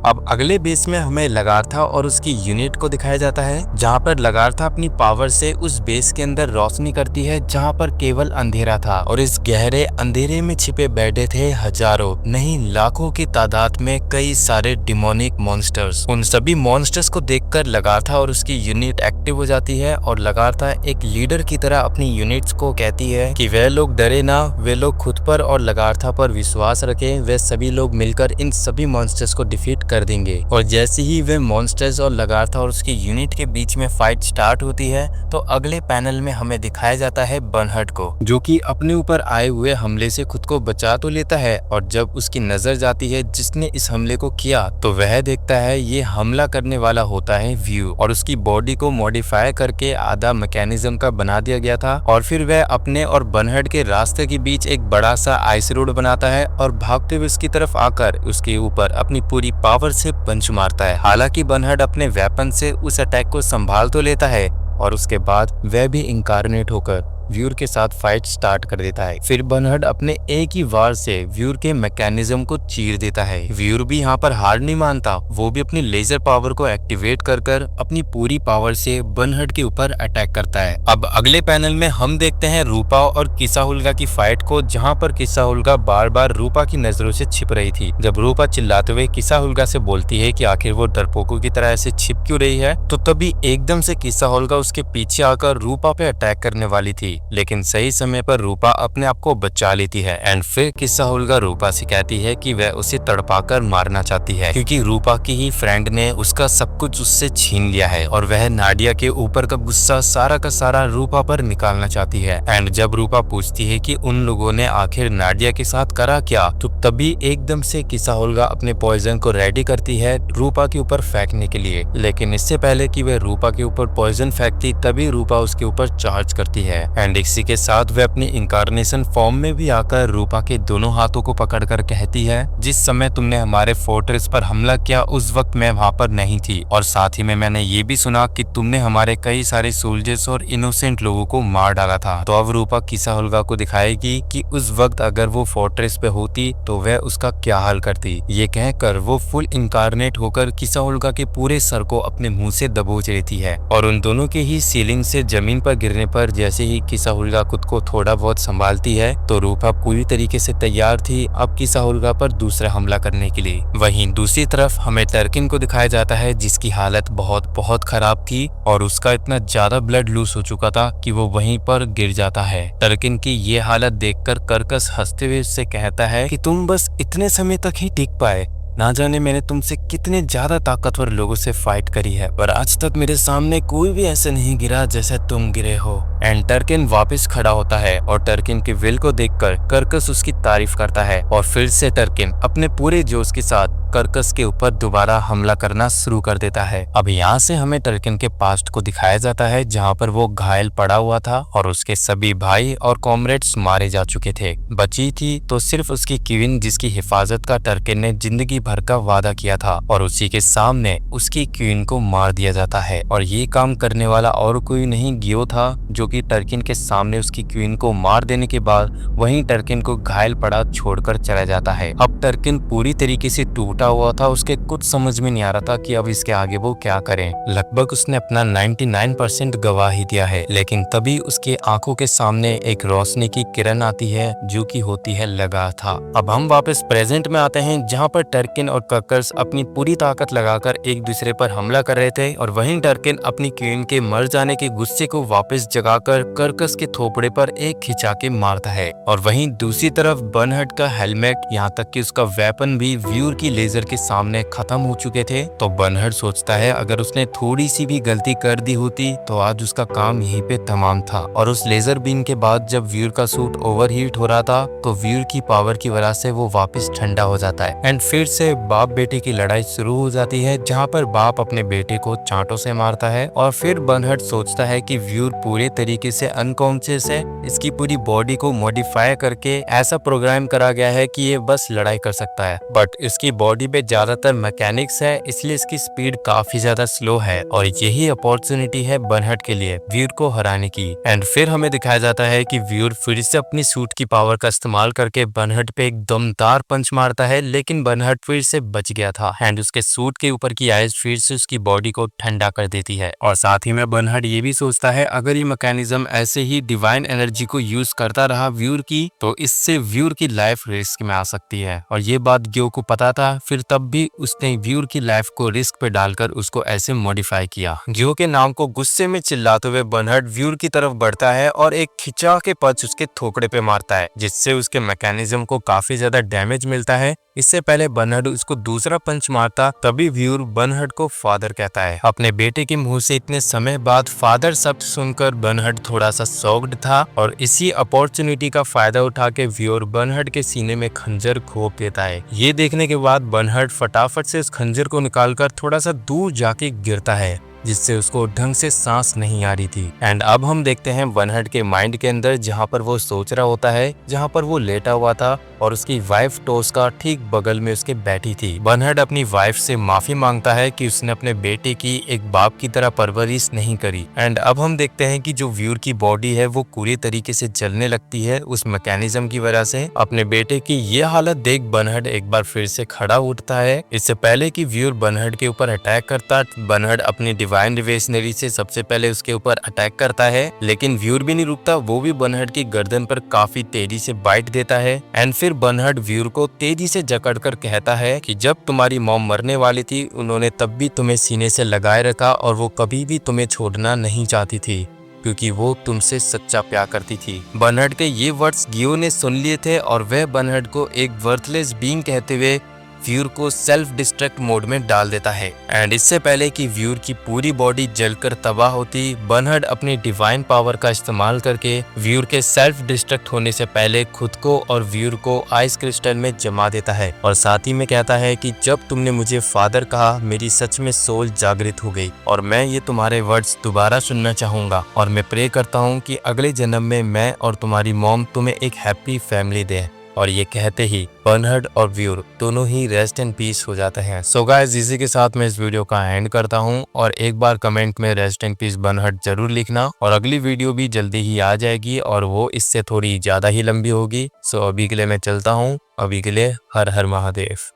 अब अगले बेस में हमें लगारथा और उसकी यूनिट को दिखाया जाता है, जहाँ पर लगारथा अपनी पावर से उस बेस के अंदर रोशनी करती है जहाँ पर केवल अंधेरा था, और इस गहरे अंधेरे में छिपे बैठे थे हजारों नहीं लाखों की तादाद में कई सारे डिमोनिक मॉन्स्टर्स। उन सभी मॉन्स्टर्स को देखकर लगारथा और उसकी यूनिट एक्टिव हो जाती है, और लगारथा एक लीडर की तरह अपनी यूनिट्स को कहती है कि वे लोग डरे ना, वे लोग खुद पर और लगारथा पर विश्वास रखें, वे सभी लोग मिलकर इन सभी मॉन्स्टर्स को डिफीट कर देंगे। और जैसे ही वे मॉन्स्टर्स और लगारथा और उसकी यूनिट के बीच में फाइट स्टार्ट होती है, तो अगले पैनल में हमें दिखाया जाता है बर्नहर्ड को, जो कि अपने ऊपर आए हुए हमले से खुद को बचा तो लेता है, और जब उसकी नजर जाती है जिसने इस हमले को किया, तो वह देखता है ये हमला करने वाला होता है व्यू, और उसकी बॉडी को मॉडिफाई करके आधा मैकेनिज्म का बना दिया गया था। और फिर वह अपने और बर्नहर्ड के रास्ते के बीच एक बड़ा सा आइस रोड बनाता है और भागते हुए उसकी तरफ आकर उसके ऊपर अपनी पूरी पावर से पंच मारता है। हालांकि बर्नहर्ड अपने वेपन से उस अटैक को संभाल तो लेता है, और उसके बाद वह भी इनकारनेट होकर व्यूर के साथ फाइट स्टार्ट कर देता है। फिर बर्नहर्ड अपने एक ही वार से व्यूर के मैकेनिज्म को चीर देता है। व्यूर भी यहाँ पर हार नहीं मानता, वो भी अपनी लेजर पावर को एक्टिवेट कर अपनी पूरी पावर से बर्नहर्ड के ऊपर अटैक करता है। अब अगले पैनल में हम देखते हैं रूपा और किसाहुल्गा की फाइट को, जहाँ पर किसाहुल्गा बार बार रूपा की नजरों से छिप रही थी। जब रूपा चिल्लाते हुए किसाहुल्गा से बोलती है कि आखिर वो डरपोकों की तरह ऐसे छिप क्यों रही है, तो तभी एकदम से किसाहुल्गा उसके पीछे आकर रूपा पे अटैक करने वाली थी, लेकिन सही समय पर रूपा अपने आप को बचा लेती है। एंड फिर किसाहुल्गा रूपा से कहती है कि वह उसे तड़पाकर मारना चाहती है, क्योंकि रूपा की ही फ्रेंड ने उसका सब कुछ उससे छीन लिया है, और वह नाडिया के ऊपर का गुस्सा सारा का सारा रूपा पर निकालना चाहती है। एंड जब रूपा पूछती है कि उन लोगों ने आखिर नाडिया के साथ करा क्या, तो तभी एकदम से किसाहुल्गा अपने पॉइजन को रेडी करती है रूपा के ऊपर फेंकने के लिए। लेकिन इससे पहले कि वह रूपा के ऊपर पॉइजन फेंकती, तभी रूपा उसके ऊपर चार्ज करती है। एंड इसी के साथ वह अपनी इंकारनेशन फॉर्म में भी आकर रूपा के दोनों हाथों को पकड़कर कहती है, जिस समय तुमने हमारे फोर्ट्रेस पर हमला किया उस वक्त मैं वहां पर नहीं थी, और साथ ही में मैंने ये भी सुना कि तुमने हमारे कई सारे सोल्जर्स और इनोसेंट लोगों को मार डाला था। तो अब रूपा किसाहुल्गा को दिखाएगी कि उस वक्त अगर वो फोर्ट्रेस पे होती तो वह उसका क्या हाल करती। ये कहकर वो फुल इंकारनेट होकर किसाहुल्गा के पूरे सर को अपने मुंह से दबोच लेती है, और उन दोनों के ही सीलिंग से जमीन पर गिरने पर जैसे ही किसाहुल्गा खुद को थोड़ा बहुत संभालती है, तो रूपा पूरी तरीके से तैयार थी अब किसाहुल्गा पर दूसरा हमला करने के लिए। वहीं दूसरी तरफ हमें टर्किन को दिखाया जाता है, जिसकी हालत बहुत बहुत खराब थी, और उसका इतना ज्यादा ब्लड लूज हो चुका था कि वो वहीं पर गिर जाता है। टर्किन की ये हालत देखकर कर्कस हंसते हुए उससे कहता है कि तुम बस इतने समय तक ही टिक पाए, ना जाने मैंने तुमसे कितने ज्यादा ताकतवर लोगों से फाइट करी है, पर आज तक मेरे सामने कोई भी ऐसे नहीं गिरा जैसे तुम गिरे हो। एंड टर्किन वापस खड़ा होता है, और टर्किन के विल को देखकर कर्कस उसकी तारीफ करता है, और फिर से टर्किन अपने पूरे जोश के साथ कर्कस के ऊपर दोबारा हमला करना शुरू कर देता है। अब यहाँ से हमें टर्किन के पास्ट को दिखाया जाता है, जहाँ पर वो घायल पड़ा हुआ था और उसके सभी भाई और कॉमरेड्स मारे जा चुके थे। बची थी तो सिर्फ उसकी क्वीन, जिसकी हिफाजत का टर्किन ने जिंदगी भर का वादा किया था, और उसी के सामने उसकी क्वीन को मार दिया जाता है। और ये काम करने वाला और कोई नहीं गियो था, जो कि टर्किन के सामने उसकी क्वीन को मार देने के बाद वहीं टर्किन को घायल पड़ा छोड़कर चला जाता है। अब टर्किन पूरी तरीके से टूटा हुआ था, उसके कुछ समझ में नहीं आ रहा था कि अब इसके आगे वो क्या करें। लगभग उसने अपना 99% गवा ही दिया है, लेकिन तभी उसके आंखों के सामने एक रोशनी की किरण आती है, जो कि होती है लगारथा। अब हम वापस प्रेजेंट में आते हैं, जहाँ पर टर्किन और कर्कस अपनी पूरी ताकत लगाकर एक दूसरे पर हमला कर रहे थे, और वहीं टर्किन अपनी क्वीन के मर जाने के गुस्से को वापस जगाकर कर्कस के थोपड़े पर एक खिंचा के मारता है। और वहीं दूसरी तरफ बर्नहर्ड का हेलमेट, यहाँ तक कि उसका वेपन भी व्यूर की लेजर के सामने खत्म हो चुके थे। तो बर्नहर्ड सोचता है अगर उसने थोड़ी सी भी गलती कर दी होती तो आज उसका काम यहीं पे तमाम था। और उस लेजर बीम के बाद जब व्यूर का सूट ओवरहीट हो रहा था, तो व्यूर की पावर की वजह से वो वापस ठंडा हो जाता है, एंड फिर से बाप बेटे की लड़ाई शुरू हो जाती है, जहाँ पर बाप अपने बेटे को चांटों से मारता है। और फिर बर्नहर्ड सोचता है कि व्यूर पूरे तरीके से अनकॉन्शियस है, इसकी पूरी बॉडी को मॉडिफाई करके ऐसा प्रोग्राम करा गया है कि ये बस लड़ाई कर सकता है, बट इसकी बॉडी पे ज्यादातर मैकेनिक्स है, इसलिए इसकी स्पीड काफी ज्यादा स्लो है, और यही अपॉर्चुनिटी है बर्नहर्ड के लिए व्यूर को हराने की। एंड फिर हमें दिखाया जाता है कि व्यूर फिर से अपनी सूट की पावर का इस्तेमाल करके बर्नहर्ड पे एक दमदार पंच मारता है, लेकिन बर्नहर्ड फिर से बच गया था एंड उसके सूट के ऊपर की आइस फिर से उसकी बॉडी को ठंडा कर देती है। और साथ ही में बर्नहार्ड ये भी सोचता है अगर ये मैकेनिज्म ऐसे ही डिवाइन एनर्जी को यूज करता रहा व्यूर की, तो इससे व्यूर की लाइफ रिस्क में आ सकती है। और ये बात ग्यो को पता था, फिर तब भी उसने व्यूर की लाइफ को रिस्क पे डालकर उसको ऐसे मॉडिफाई किया। ग्यो के नाम को गुस्से में चिल्लाते हुए बर्नहार्ड व्यूर की तरफ बढ़ता है और एक खिंचा के पंच उसके थोकड़े पे मारता है, जिससे उसके मैकेनिज्म को काफी ज्यादा डैमेज मिलता है। इससे पहले बर्नहार्ड उसको दूसरा पंच मारता, तभी व्यूर बर्नहार्ड को फादर कहता है। अपने बेटे के मुंह से इतने समय बाद फादर शब्द सुनकर बर्नहार्ड थोड़ा सा शॉक्ड था और इसी अपॉर्चुनिटी का फायदा उठा के व्यूर बर्नहार्ड के सीने में खंजर घोंप देता है। ये देखने के बाद बर्नहार्ड फटाफट से उस खंजर को निकालकर थोड़ा सा दूर जाके गिरता है, जिससे उसको ढंग से सांस नहीं आ रही थी। एंड अब हम देखते हैं बर्नहार्ड के माइंड के अंदर, जहां पर वो सोच रहा होता है, जहां पर वो लेटा हुआ था और उसकी वाइफ टोस्का ठीक बगल में उसके बैठी थी। बर्नहार्ड अपनी वाइफ से माफी मांगता है कि उसने अपने बेटे की एक बाप की तरह परवरिश नहीं करी। एंड अब हम देखते हैं कि जो व्यूर की बॉडी है वो पूरी तरीके से जलने लगती है उस मैकेनिज्म की वजह से। अपने बेटे की ये हालत देख बर्नहार्ड एक बार फिर से खड़ा उठता है। इससे पहले कि व्यूर बर्नहार्ड के ऊपर अटैक करता, बर्नहार्ड अपनी डिवाइन रिवेशनरी से सबसे पहले उसके ऊपर अटैक करता है, लेकिन व्यूर भी नहीं रुकता, वो भी बर्नहार्ड की गर्दन पर काफी तेजी से बाइट देता है। एंड फिर बर्नहार्ड व्यूर को तेजी से जकड़कर कहता है कि जब तुम्हारी मॉम मरने वाली थी उन्होंने तब भी तुम्हें सीने से लगाए रखा और वो कभी भी तुम्हें छोड़ना नहीं चाहती थी, क्योंकि वो तुमसे सच्चा प्यार करती थी। बर्नहार्ड के ये वर्ड्स गियो ने सुन लिए थे और वह बर्नहार्ड को एक वर्थलेस बीइंग कहते हुए व्यूर को सेल्फ डिस्ट्रक्ट मोड में डाल देता है। एंड इससे पहले कि व्यूर की पूरी बॉडी जलकर तबाह होती, बर्नहार्ड अपनी डिवाइन पावर का इस्तेमाल करके व्यूर के सेल्फ डिस्ट्रक्ट होने से पहले खुद को और व्यूर को आइस क्रिस्टल में जमा देता है और साथ ही में कहता है कि जब तुमने मुझे फादर कहा मेरी सच में सोल जागृत हो गई और मैं ये तुम्हारे वर्ड्स दोबारा सुनना चाहूंगा और मैं प्रे करता हूँ कि अगले जन्म में मैं और तुम्हारी मॉम तुम्हें एक हैप्पी फैमिली दे। और ये कहते ही बर्नहार्ड और व्यूर दोनों ही रेस्ट एंड पीस हो जाते हैं। सो गाइस, इसी के साथ मैं इस वीडियो का एंड करता हूं और एक बार कमेंट में रेस्ट एंड पीस बर्नहार्ड जरूर लिखना और अगली वीडियो भी जल्दी ही आ जाएगी और वो इससे थोड़ी ज्यादा ही लंबी होगी। सो अभी के लिए मैं चलता हूं, अभी के लिए हर हर महादेव।